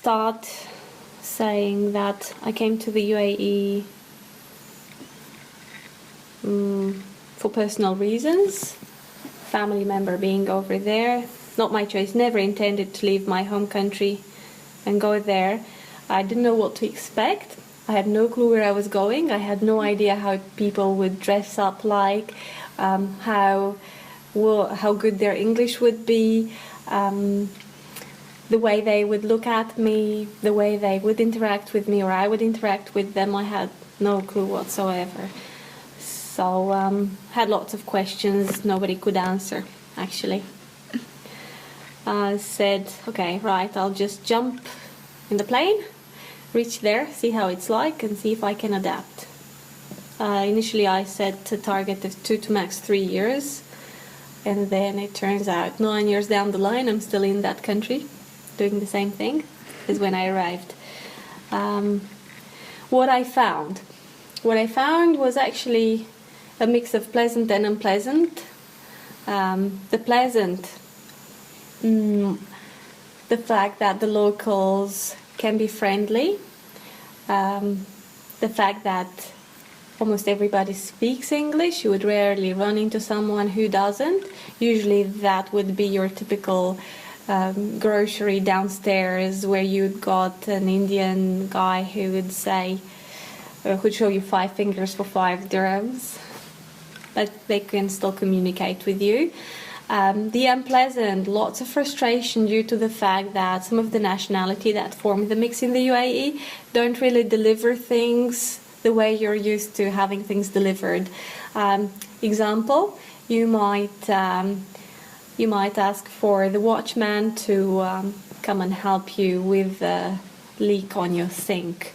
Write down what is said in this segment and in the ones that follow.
start saying that I came to the UAE for personal reasons, family member being over there, not my choice, never intended to leave my home country and go there. I didn't know what to expect. I had no clue where I was going. I had no idea how people would dress up like, how good their English would be, the way they would look at me, the way they would interact with me or I would interact with them. I had no clue whatsoever. So had lots of questions nobody could answer, actually. Said, okay, right, I'll just jump in the plane, reach there, see how it's like, and see if I can adapt. Initially I set a target of 2 to max 3 years, and then it turns out 9 years down the line I'm still in that country, doing the same thing as when I arrived. What I found was actually a mix of pleasant and unpleasant. The pleasant, the fact that the locals can be friendly, the fact that almost everybody speaks English. You would rarely run into someone who doesn't. Usually that would be your typical grocery downstairs where you'd got an Indian guy who would say, who'd show you 5 fingers for 5 dirhams, but they can still communicate with you. The unpleasant, lots of frustration due to the fact that some of the nationality that form the mix in the UAE don't really deliver things the way you're used to having things delivered. Example, you might ask for the watchman to come and help you with a leak on your sink.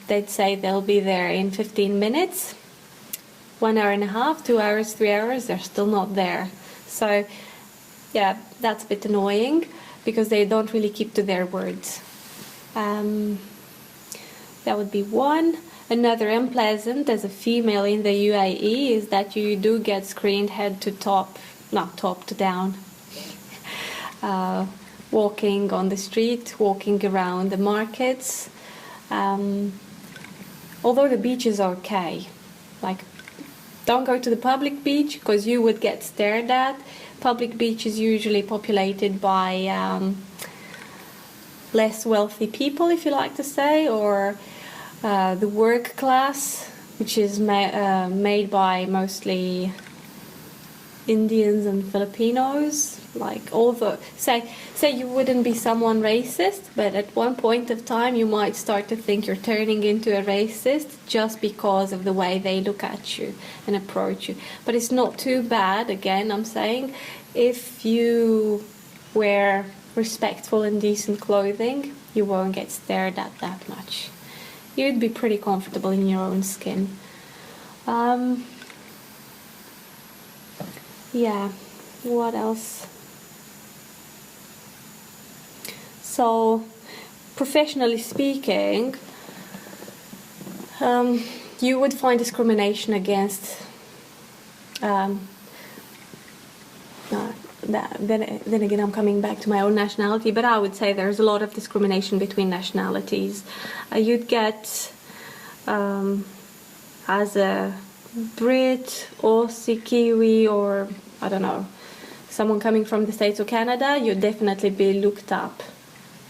They'd say they'll be there in 15 minutes. 1 hour and a half, 2 hours, 3 hours, they're still not there. So, yeah, that's a bit annoying because they don't really keep to their words. That would be one. Another unpleasant as a female in the UAE is that you do get screened head to top, not top to down. Walking on the street, walking around the markets. Although the beach is okay, like, don't go to the public beach because you would get stared at. Public beach is usually populated by less wealthy people, if you like to say, or the work class, which is made by mostly Indians and Filipinos. Like, although say you wouldn't be someone racist, but at one point of time you might start to think you're turning into a racist just because of the way they look at you and approach you. But it's not too bad, again, I'm saying, if you wear respectful and decent clothing, you won't get stared at that much. You'd be pretty comfortable in your own skin. Yeah, what else? So, professionally speaking, you would find discrimination against then again, I'm coming back to my own nationality, but I would say there's a lot of discrimination between nationalities. You'd get, as a Brit, Aussie, Kiwi, or I don't know, someone coming from the States or Canada, you'd definitely be looked up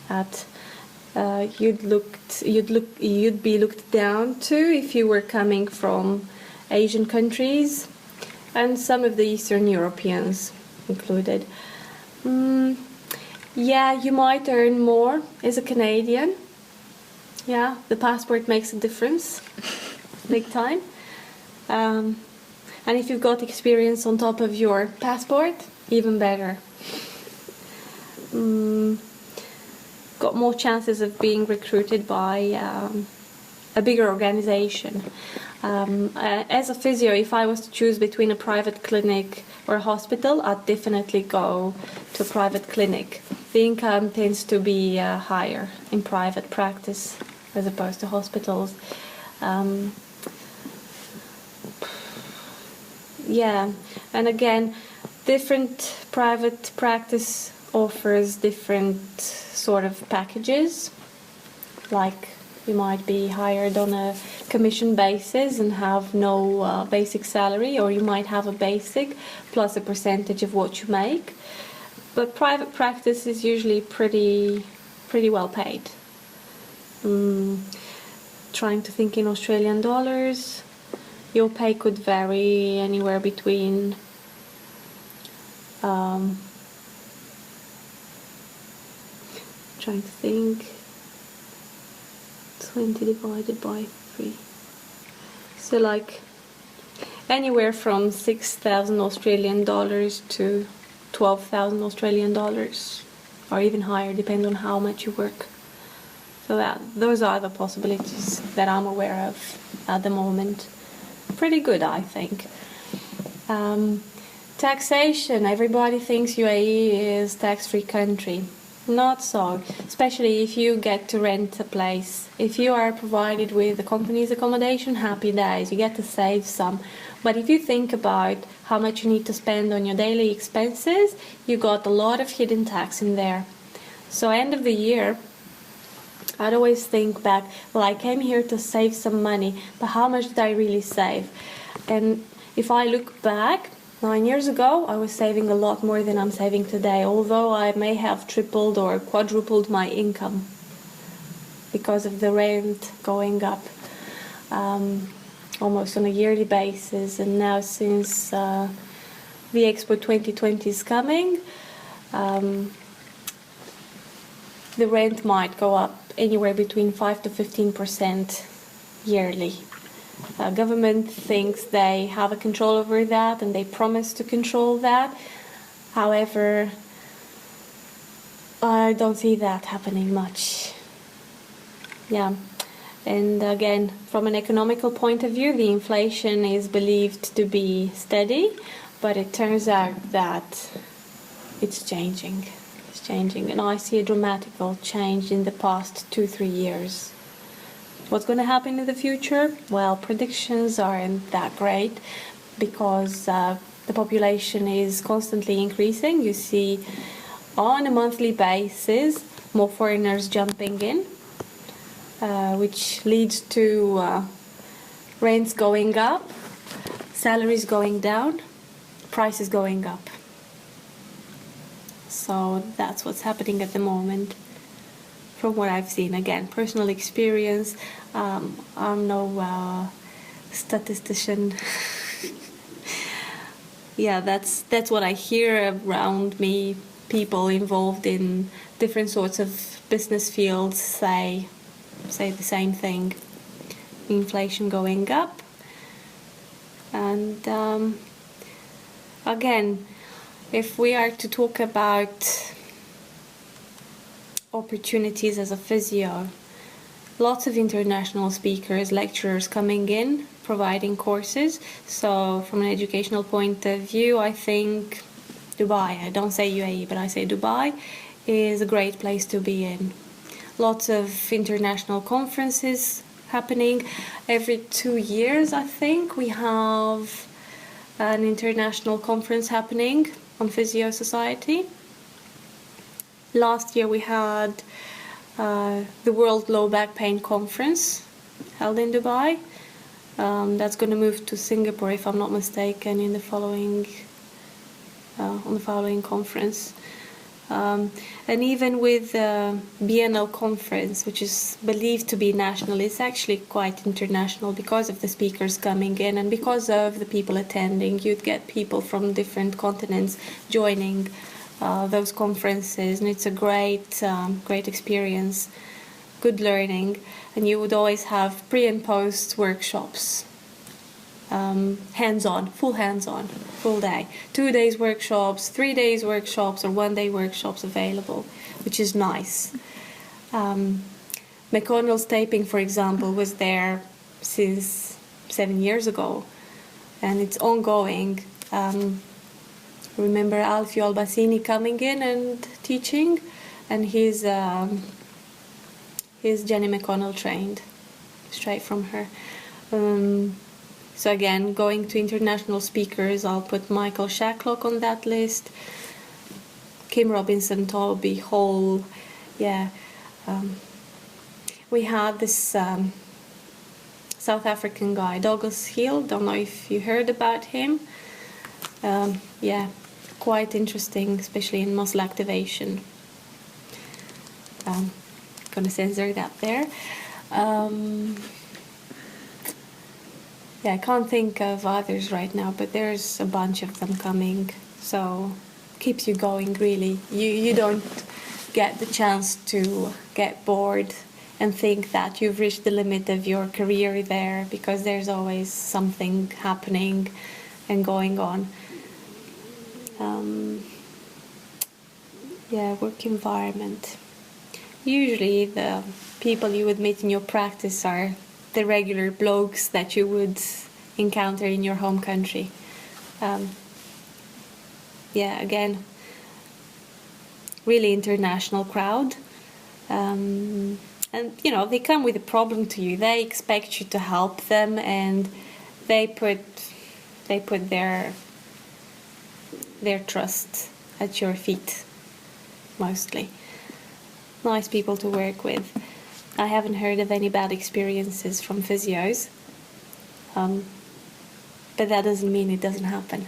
at. You'd be looked down to if you were coming from Asian countries, and some of the Eastern Europeans included. Yeah, you might earn more as a Canadian. Yeah, the passport makes a difference, big time. And if you've got experience on top of your passport, even better. Got more chances of being recruited by a bigger organization. As a physio, if I was to choose between a private clinic or a hospital, I'd definitely go to a private clinic. The income tends to be higher in private practice as opposed to hospitals. Yeah, and again, different private practice offers different sort of packages, like you might be hired on a commission basis and have no basic salary, or you might have a basic plus a percentage of what you make. But private practice is usually pretty well paid. Trying to think in Australian dollars, your pay could vary anywhere between trying to think, 20 divided by 3. So like anywhere from 6,000 Australian dollars to 12,000 Australian dollars, or even higher, depending on how much you work. So those are the possibilities that I'm aware of at the moment. Pretty good, I think. Taxation. Everybody thinks UAE is tax-free country. Not so, especially if you get to rent a place. If you are provided with the company's accommodation, happy days, you get to save some. But if you think about how much you need to spend on your daily expenses, you got a lot of hidden tax in there. So end of the year, I'd always think back, well, I came here to save some money, but how much did I really save? And if I look back, 9 years ago, I was saving a lot more than I'm saving today, although I may have tripled or quadrupled my income because of the rent going up almost on a yearly basis. And now since the Expo 2020 is coming, the rent might go up anywhere between 5 to 15% yearly. Government thinks they have a control over that, and they promise to control that. However, I don't see that happening much. Yeah, and again, from an economical point of view, the inflation is believed to be steady, but it turns out that it's changing. It's changing, and I see a dramatic change in the past 2-3 years. What's going to happen in the future? Well, predictions aren't that great because the population is constantly increasing. You see on a monthly basis more foreigners jumping in, which leads to rents going up, salaries going down, prices going up. So that's what's happening at the moment. From what I've seen, again, personal experience. I'm no statistician. Yeah, that's what I hear around me. People involved in different sorts of business fields say the same thing. Inflation going up, and again, if we are to talk about opportunities as a physio, lots of international speakers, lecturers coming in, providing courses. So from an educational point of view, I think Dubai, I don't say UAE, but I say Dubai, is a great place to be in. Lots of international conferences happening. Every 2 years, I think, we have an international conference happening on Physio Society. Last year we had the World Low Back Pain Conference held in Dubai. That's going to move to Singapore, if I'm not mistaken, in the following on the following conference. And even with the BNL conference, which is believed to be national, it's actually quite international because of the speakers coming in and because of the people attending. You'd get people from different continents joining those conferences, and it's a great experience, good learning, and you would always have pre and post workshops, hands-on, full day, 2 days workshops, 3 days workshops, or 1 day workshops available, which is nice. McConnell's taping, for example, was there since 7 years ago, and it's ongoing. Remember Alfio Albacini coming in and teaching, and he's Jenny McConnell trained, straight from her. So again, going to international speakers, I'll put Michael Shacklock on that list. Kim Robinson, Toby Hall, yeah. We had this South African guy, Douglas Hill. Don't know if you heard about him. Yeah, quite interesting, especially in muscle activation. Gonna censor that there. Yeah, I can't think of others right now, but there's a bunch of them coming. So keeps you going, really. You don't get the chance to get bored and think that you've reached the limit of your career there, because there's always something happening and going on. Yeah, work environment. Usually the people you would meet in your practice are the regular blokes that you would encounter in your home country. Yeah, again, really international crowd. And you know, they come with a problem to you. They expect you to help them, and they put their trust at your feet, mostly. Nice people to work with. I haven't heard of any bad experiences from physios, but that doesn't mean it doesn't happen.